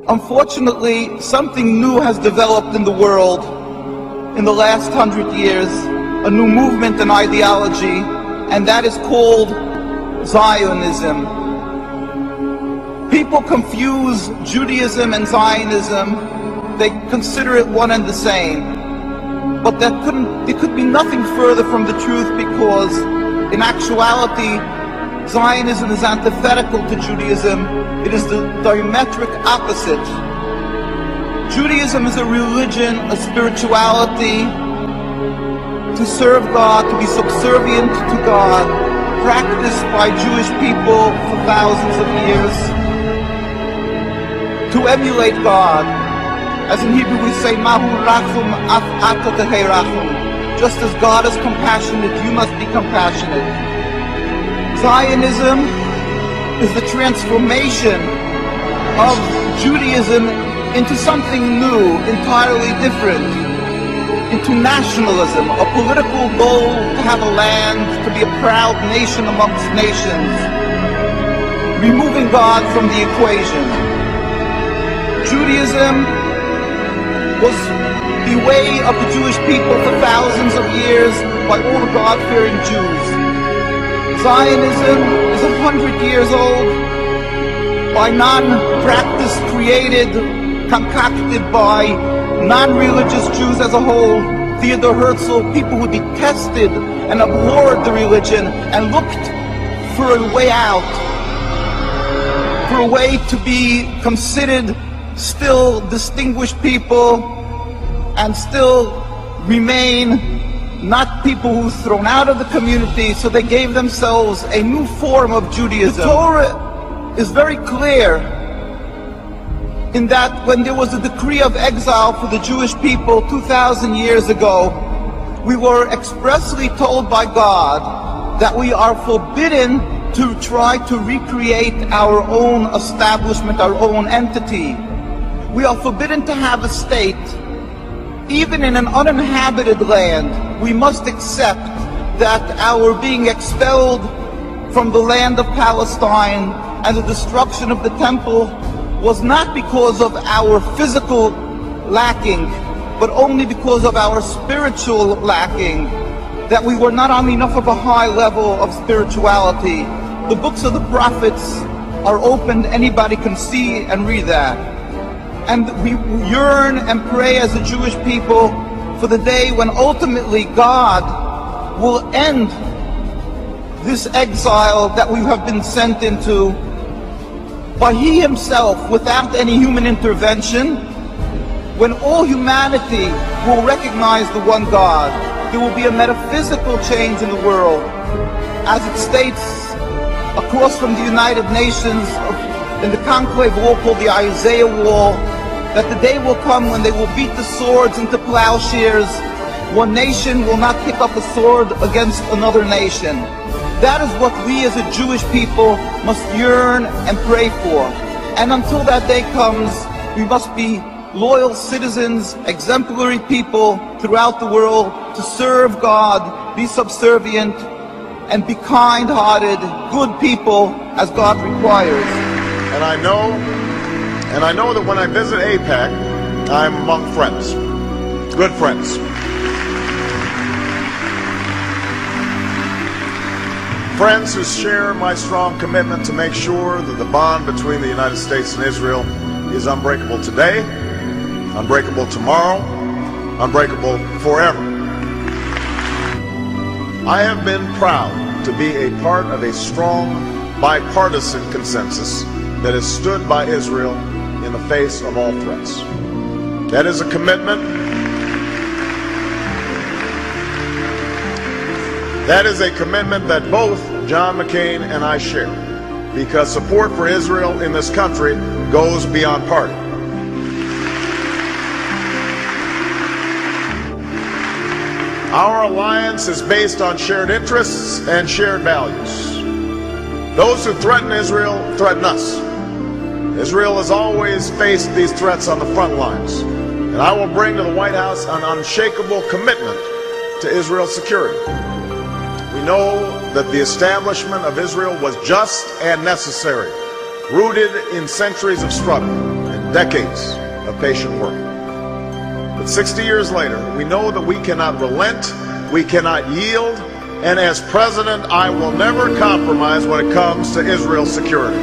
Unfortunately, something new has developed in the world in the last 100 years, a new movement and ideology, and that is called Zionism. People confuse Judaism and Zionism. They consider it one and the same. But it could be nothing further from the truth, because in actuality, Zionism is antithetical to Judaism. It is the diametric opposite. Judaism is a religion, a spirituality, to serve God, to be subservient to God, practiced by Jewish people for thousands of years, to emulate God. As in Hebrew we say, Mahu rachum af ata tehei rachum. Just as God is compassionate, you must be compassionate. Zionism is the transformation of Judaism into something new, entirely different, into nationalism, a political goal to have a land, to be a proud nation amongst nations, removing God from the equation. Judaism was the way of the Jewish people for thousands of years by all the God-fearing Jews. Zionism is 100 years old, by non-practice created, concocted by non-religious Jews as a whole. Theodor Herzl, people who detested and abhorred the religion and looked for a way out, for a way to be considered still distinguished people and still remain not people who were thrown out of the community, so they gave themselves a new form of Judaism. The Torah is very clear in that when there was a decree of exile for the Jewish people 2,000 years ago, we were expressly told by God that we are forbidden to try to recreate our own establishment, our own entity. We are forbidden to have a state. Even in an uninhabited land, we must accept that our being expelled from the land of Palestine and the destruction of the temple was not because of our physical lacking, but only because of our spiritual lacking, that we were not on enough of a high level of spirituality. The books of the prophets are open, anybody can see and read that. And we yearn and pray as a Jewish people for the day when ultimately God will end this exile that we have been sent into by He Himself, without any human intervention. When all humanity will recognize the one God, there will be a metaphysical change in the world. As it states across from the United Nations in the conclave wall called the Isaiah Wall, that the day will come when they will beat the swords into plowshares. One nation will not pick up a sword against another nation. That is what we as a Jewish people must yearn and pray for. And until that day comes, we must be loyal citizens, exemplary people throughout the world, to serve God, be subservient, and be kind-hearted, good people as God requires. And I know that when I visit AIPAC, I'm among friends, good friends. Friends who share my strong commitment to make sure that the bond between the United States and Israel is unbreakable today, unbreakable tomorrow, unbreakable forever. I have been proud to be a part of a strong bipartisan consensus that has stood by Israel in the face of all threats. That is a commitment. That is a commitment that both John McCain and I share, because support for Israel in this country goes beyond party. Our alliance is based on shared interests and shared values. Those who threaten Israel threaten us. Israel has always faced these threats on the front lines, and I will bring to the White House an unshakable commitment to Israel's security. We know that the establishment of Israel was just and necessary, rooted in centuries of struggle, and decades of patient work. But 60 years later, we know that we cannot relent, we cannot yield, and as president, I will never compromise when it comes to Israel's security.